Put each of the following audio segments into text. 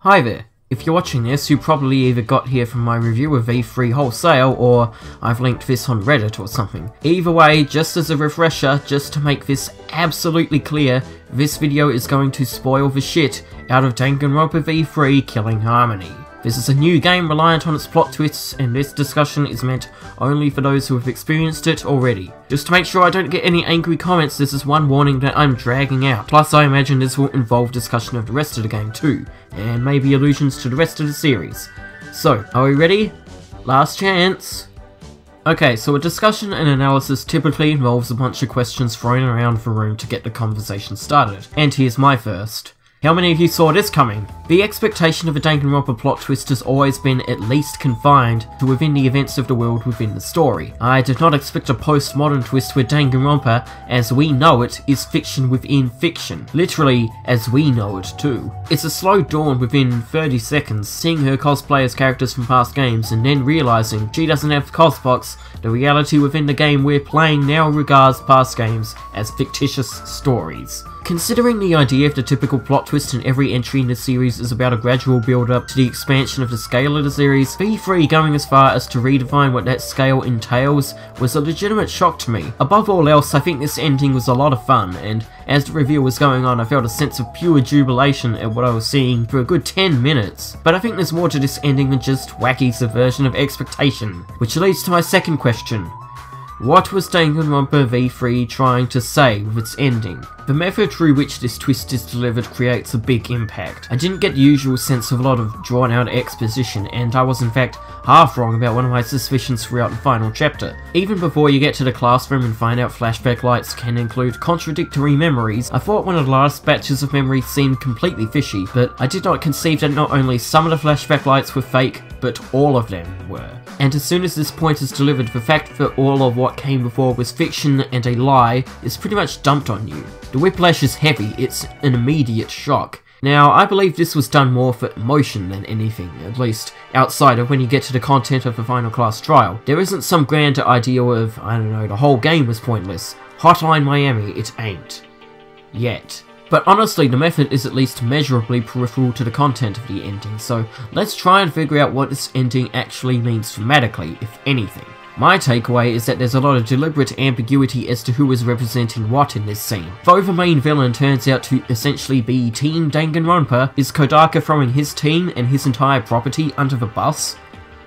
Hi there. If you're watching this, you probably either got here from my review of V3 Wholesale, or I've linked this on Reddit or something. Either way, just as a refresher, just to make this absolutely clear, this video is going to spoil the shit out of Danganronpa V3 Killing Harmony. This is a new game reliant on its plot twists, and this discussion is meant only for those who have experienced it already. Just to make sure I don't get any angry comments, this is one warning that I'm dragging out. Plus, I imagine this will involve discussion of the rest of the game too, and maybe allusions to the rest of the series. So, are we ready? Last chance! Okay, so a discussion and analysis typically involves a bunch of questions thrown around the room to get the conversation started. And here's my first. How many of you saw this coming? The expectation of a Danganronpa plot twist has always been at least confined to within the events of the world within the story. I did not expect a postmodern twist where Danganronpa, as we know it, is fiction within fiction. Literally, as we know it too. It's a slow dawn within 30 seconds, seeing her cosplay as characters from past games and then realising she doesn't have cosbox. The reality within the game we're playing now regards past games as fictitious stories. Considering the idea of the typical plot twist in every entry in the series is about a gradual build-up to the expansion of the scale of the series, V3 going as far as to redefine what that scale entails was a legitimate shock to me. Above all else, I think this ending was a lot of fun, and as the review was going on I felt a sense of pure jubilation at what I was seeing for a good 10 minutes. But I think there's more to this ending than just wacky subversion of expectation. Which leads to my second question. What was Danganronpa V3 trying to say with its ending? The method through which this twist is delivered creates a big impact. I didn't get the usual sense of a lot of drawn out exposition, and I was in fact half wrong about one of my suspicions throughout the final chapter. Even before you get to the classroom and find out flashback lights can include contradictory memories, I thought one of the last batches of memories seemed completely fishy, but I did not conceive that not only some of the flashback lights were fake, but all of them were. And as soon as this point is delivered, the fact that all of what came before was fiction and a lie is pretty much dumped on you. The whiplash is heavy, it's an immediate shock. Now, I believe this was done more for emotion than anything, at least outside of when you get to the content of the final class trial. There isn't some grand idea of, I don't know, the whole game was pointless. Hotline Miami, it ain't. Yet. But honestly, the method is at least measurably peripheral to the content of the ending, so let's try and figure out what this ending actually means thematically, if anything. My takeaway is that there's a lot of deliberate ambiguity as to who is representing what in this scene. Though the main villain turns out to essentially be Team Danganronpa, is Kodaka throwing his team and his entire property under the bus?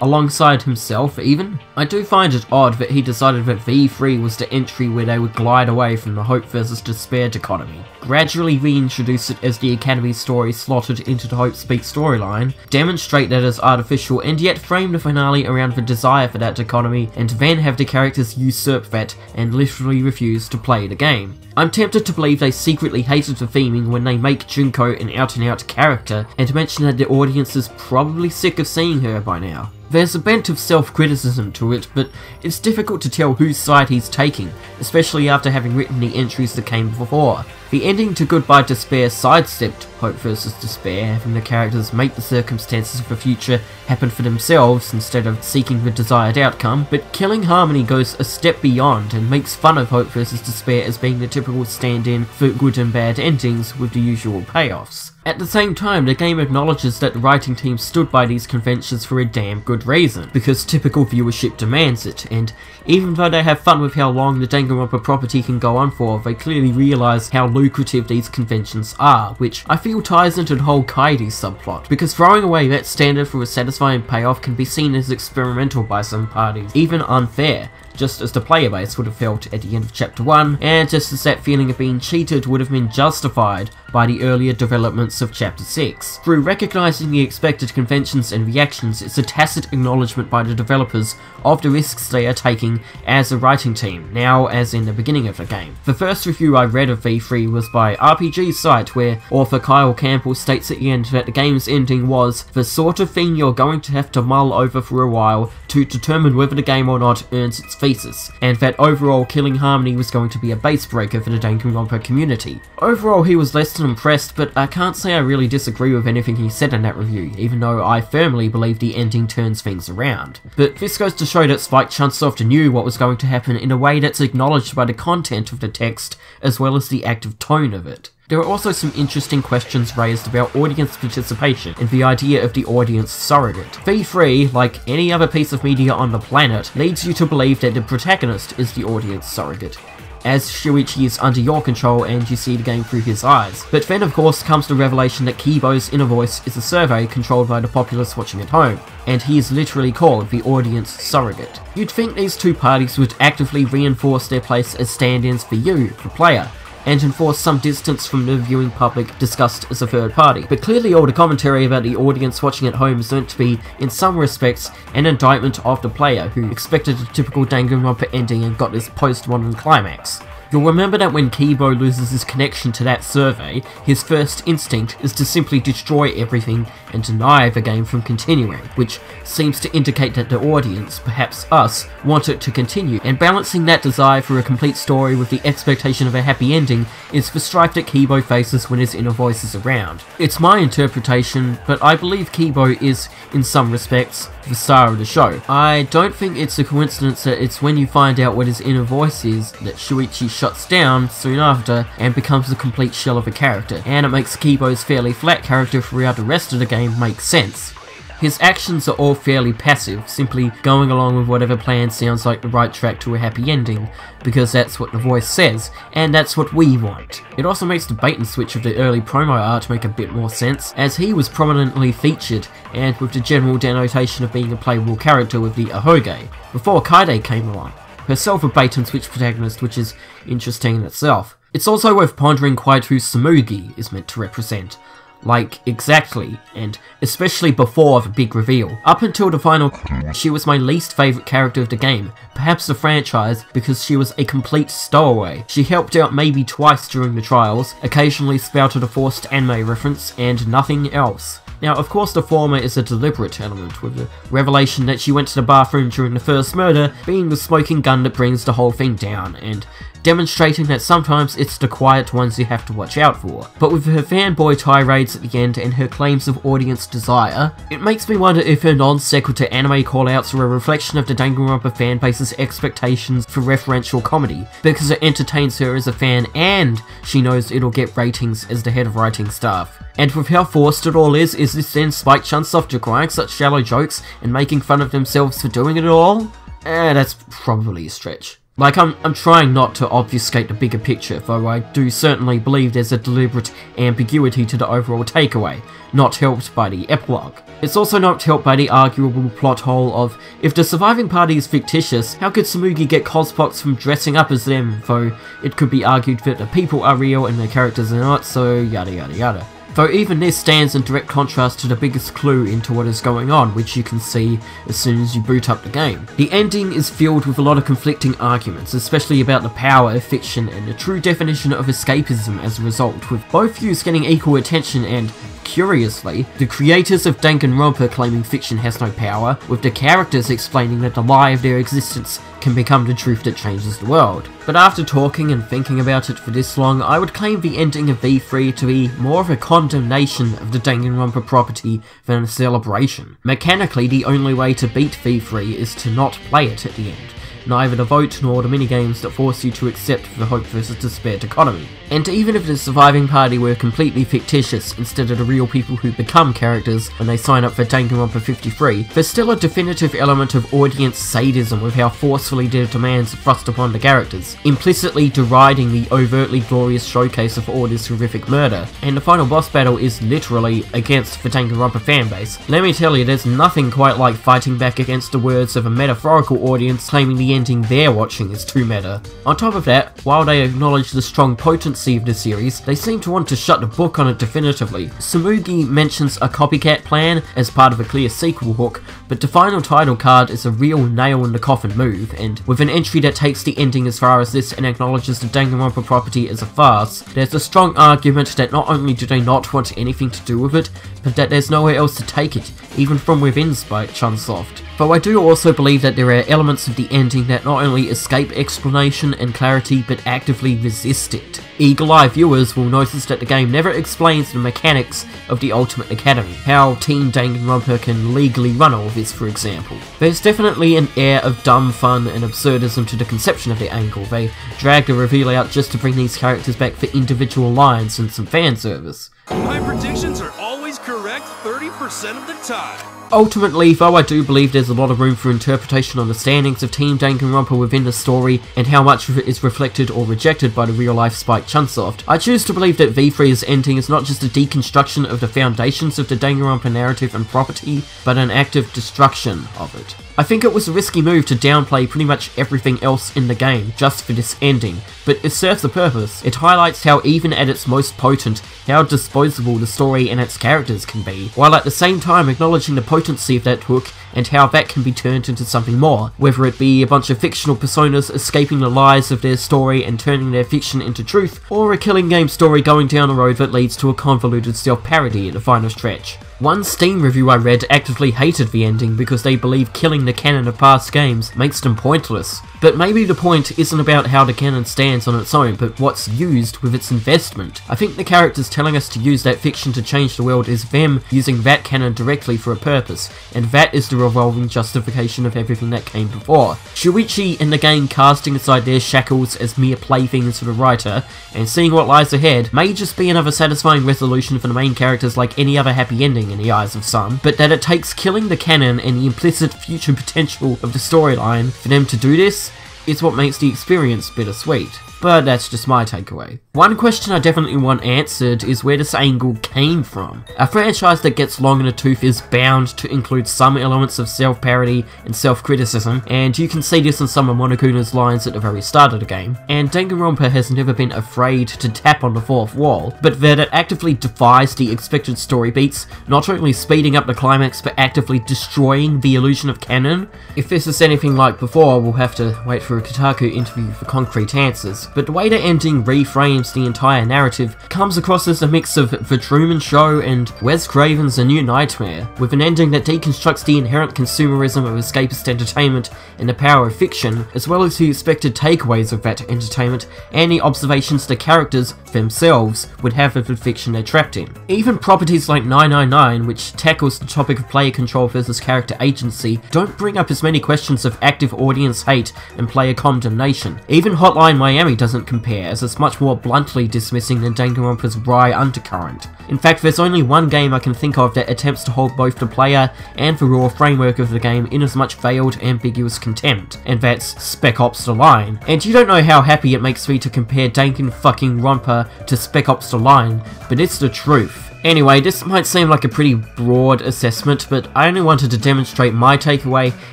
Alongside himself, even? I do find it odd that he decided that V3 was the entry where they would glide away from the hope versus despair dichotomy. Gradually reintroduce it as the Academy story slotted into the Hope Speak storyline, demonstrate that as artificial, and yet frame the finale around the desire for that dichotomy, and then have the characters usurp that and literally refuse to play the game. I'm tempted to believe they secretly hated the theming when they make Junko an out-and-out character, and mention that the audience is probably sick of seeing her by now. There's a bent of self-criticism to it, but it's difficult to tell whose side he's taking, especially after having written the entries that came before. The ending to Goodbye Despair sidestepped hope versus despair, having the characters make the circumstances of the future happen for themselves instead of seeking the desired outcome, but Killing Harmony goes a step beyond and makes fun of hope versus despair as being the typical stand-in for good and bad endings with the usual payoffs. At the same time, the game acknowledges that the writing team stood by these conventions for a damn good reason, because typical viewership demands it, and even though they have fun with how long the Danganronpa property can go on for, they clearly realise how lucrative these conventions are, which I feel ties into the whole Kaede subplot, because throwing away that standard for a satisfying payoff can be seen as experimental by some parties, even unfair, just as the player base would have felt at the end of Chapter 1, and just as that feeling of being cheated would have been justified by the earlier developments of Chapter 6. Through recognising the expected conventions and reactions, it's a tacit acknowledgement by the developers of the risks they are taking as a writing team, now as in the beginning of the game. The first review I read of V3 was by RPG Site, where author Kyle Campbell states at the end that the game's ending was the sort of thing you're going to have to mull over for a while to determine whether the game or not earns its thesis, and that overall Killing Harmony was going to be a base breaker for the Danganronpa community. Overall, he was less than impressed, but I can't say I really disagree with anything he said in that review, even though I firmly believe the ending turns things around. But this goes to show that Spike Chunsoft knew what was going to happen in a way that's acknowledged by the content of the text as well as the active tone of it. There are also some interesting questions raised about audience participation and the idea of the audience surrogate. V3, like any other piece of media on the planet, leads you to believe that the protagonist is the audience surrogate, as Shuichi is under your control and you see the game through his eyes. But then of course comes the revelation that Kibo's inner voice is a survey controlled by the populace watching at home, and he is literally called the audience surrogate. You'd think these two parties would actively reinforce their place as stand-ins for you, the player, and enforce some distance from the viewing public discussed as a third party. But clearly all the commentary about the audience watching at home is meant to be, in some respects, an indictment of the player, who expected a typical Danganronpa ending and got this post-modern climax. You'll remember that when Kibo loses his connection to that survey, his first instinct is to simply destroy everything and deny the game from continuing, which seems to indicate that the audience, perhaps us, want it to continue, and balancing that desire for a complete story with the expectation of a happy ending is the strife that Kibo faces when his inner voice is around. It's my interpretation, but I believe Kibo is, in some respects, the star of the show. I don't think it's a coincidence that it's when you find out what his inner voice is that Shuichi shuts down soon after and becomes a complete shell of a character, and it makes Kibo's fairly flat character throughout the rest of the game make sense. His actions are all fairly passive, simply going along with whatever plan sounds like the right track to a happy ending, because that's what the voice says, and that's what we want. It also makes the bait and switch of the early promo art make a bit more sense, as he was prominently featured, and with the general denotation of being a playable character with the Ahoge, before Kaede came along, herself a bait and switch protagonist, which is interesting in itself. It's also worth pondering quite who Tsumugi is meant to represent. Like, exactly, and especially before the big reveal. Up until the final, she was my least favourite character of the game, perhaps the franchise, because she was a complete stowaway. She helped out maybe twice during the trials, occasionally spouted a forced anime reference, and nothing else. Now, of course the former is a deliberate element, with the revelation that she went to the bathroom during the first murder being the smoking gun that brings the whole thing down, and demonstrating that sometimes it's the quiet ones you have to watch out for. But with her fanboy tirades at the end and her claims of audience desire, it makes me wonder if her non-sequitur anime callouts are a reflection of the Danganronpa fanbase's expectations for referential comedy, because it entertains her as a fan and she knows it'll get ratings as the head of writing staff. And with how forced it all is this then Spike Chunsoft decrying such shallow jokes and making fun of themselves for doing it all? That's probably a stretch. Like, I'm trying not to obfuscate the bigger picture, though I do certainly believe there's a deliberate ambiguity to the overall takeaway, not helped by the epilogue. It's also not helped by the arguable plot hole of, if the surviving party is fictitious, how could Tsumugi get cospox from dressing up as them, though it could be argued that the people are real and the characters are not, so yada yada yada. Though even this stands in direct contrast to the biggest clue into what is going on, which you can see as soon as you boot up the game. The ending is filled with a lot of conflicting arguments, especially about the power of fiction and the true definition of escapism as a result, with both views getting equal attention and, curiously, the creators of Danganronpa claiming fiction has no power, with the characters explaining that the lie of their existence can become the truth that changes the world. But after talking and thinking about it for this long, I would claim the ending of V3 to be more of a condemnation of the Danganronpa property than a celebration. Mechanically, the only way to beat V3 is to not play it at the end. Neither the vote nor the minigames that force you to accept the hope versus despair dichotomy. And even if the surviving party were completely fictitious instead of the real people who become characters when they sign up for Danganronpa 53, there's still a definitive element of audience sadism with how forcefully their demands are thrust upon the characters, implicitly deriding the overtly glorious showcase of all this horrific murder. And the final boss battle is literally against the Danganronpa fanbase. Let me tell you, there's nothing quite like fighting back against the words of a metaphorical audience claiming the ending they're watching is too meta. On top of that, while they acknowledge the strong potency of the series, they seem to want to shut the book on it definitively. Tsumugi mentions a copycat plan as part of a clear sequel hook, but the final title card is a real nail-in-the-coffin move, and with an entry that takes the ending as far as this and acknowledges the Danganronpa property as a farce, there's a strong argument that not only do they not want anything to do with it, but that there's nowhere else to take it, even from within Spike Chunsoft. Though I do also believe that there are elements of the ending that not only escape explanation and clarity, but actively resist it. Eagle-eye viewers will notice that the game never explains the mechanics of the Ultimate Academy, how Team Danganronpa can legally run all this, for example. There's definitely an air of dumb fun and absurdism to the conception of the angle. They drag the reveal out just to bring these characters back for individual lines and some fan service. My predictions are always correct 30% of the time. Ultimately, though, I do believe there's a lot of room for interpretation on the standings of Team Danganronpa within the story and how much of it is reflected or rejected by the real-life Spike Chunsoft. I choose to believe that V3's ending is not just a deconstruction of the foundations of the Danganronpa narrative and property, but an active destruction of it. I think it was a risky move to downplay pretty much everything else in the game just for this ending, but it serves a purpose. It highlights how even at its most potent, how disposable the story and its characters can be, while at the same time acknowledging the potency of that hook and how that can be turned into something more, whether it be a bunch of fictional personas escaping the lies of their story and turning their fiction into truth, or a killing game story going down a road that leads to a convoluted self-parody at the final stretch. One Steam review I read actively hated the ending because they believe killing the canon of past games makes them pointless. But maybe the point isn't about how the canon stands on its own, but what's used with its investment. I think the characters telling us to use that fiction to change the world is them using that canon directly for a purpose, and that is the revolving justification of everything that came before. Shuichi in the game casting aside their shackles as mere playthings for the writer, and seeing what lies ahead, may just be another satisfying resolution for the main characters like any other happy ending in the eyes of some, but that it takes killing the canon and the implicit future potential of the storyline for them to do this is what makes the experience bittersweet. But that's just my takeaway. One question I definitely want answered is where this angle came from. A franchise that gets long in the tooth is bound to include some elements of self-parody and self-criticism, and you can see this in some of Monokuna's lines at the very start of the game. And Danganronpa has never been afraid to tap on the fourth wall, but that it actively defies the expected story beats, not only speeding up the climax but actively destroying the illusion of canon. If this is anything like before, we'll have to wait for a Kotaku interview for concrete answers. But the way the ending reframes the entire narrative comes across as a mix of The Truman Show and Wes Craven's A New Nightmare, with an ending that deconstructs the inherent consumerism of escapist entertainment and the power of fiction, as well as the expected takeaways of that entertainment and the observations the characters themselves would have of the fiction they're trapped in. Even properties like 999, which tackles the topic of player control versus character agency, don't bring up as many questions of active audience hate and player condemnation. Even Hotline Miami doesn't compare, as it's much more bluntly dismissing than Danganronpa's wry undercurrent. In fact, there's only one game I can think of that attempts to hold both the player and the raw framework of the game in as much veiled, ambiguous contempt, and that's Spec Ops: The Line. And you don't know how happy it makes me to compare Danganronpa to Spec Ops: The Line, but it's the truth. Anyway, this might seem like a pretty broad assessment, but I only wanted to demonstrate my takeaway,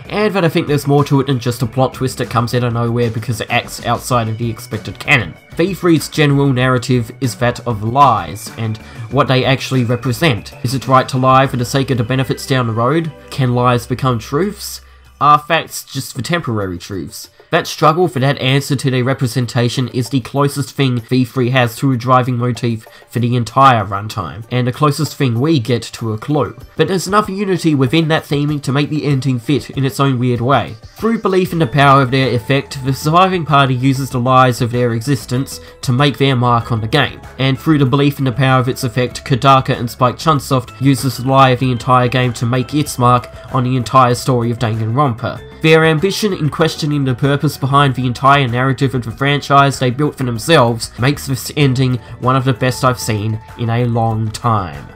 and that I think there's more to it than just a plot twist that comes out of nowhere because it acts outside of the expected canon. V3's general narrative is that of lies, and what they actually represent. Is it right to lie for the sake of the benefits down the road? Can lies become truths? Are facts just for temporary truths? That struggle for that answer to their representation is the closest thing V3 has to a driving motif for the entire runtime, and the closest thing we get to a clue. But there's enough unity within that theming to make the ending fit in its own weird way. Through belief in the power of their effect, the surviving party uses the lies of their existence to make their mark on the game, and through the belief in the power of its effect, Kodaka and Spike Chunsoft uses the lie of the entire game to make its mark on the entire story of Danganronpa. Their ambition in questioning the purpose behind the entire narrative of the franchise they built for themselves makes this ending one of the best I've seen in a long time.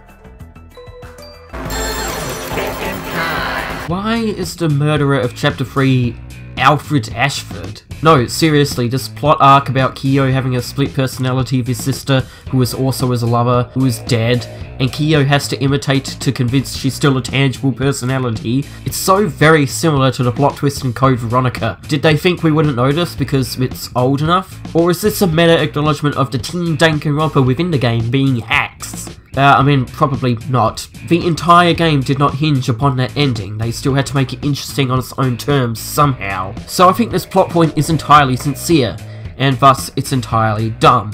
Why is the murderer of Chapter 3 Alfred Ashford? No, seriously, this plot arc about Kyo having a split personality of his sister, who is also his lover, who is dead, and Kyo has to imitate to convince she's still a tangible personality, it's so very similar to the plot twist in Code Veronica. Did they think we wouldn't notice because it's old enough? Or is this a meta acknowledgement of the Team Danganronpa within the game being hacks? I mean, probably not. The entire game did not hinge upon that ending, they still had to make it interesting on its own terms somehow. So I think this plot point is entirely sincere, and thus it's entirely dumb.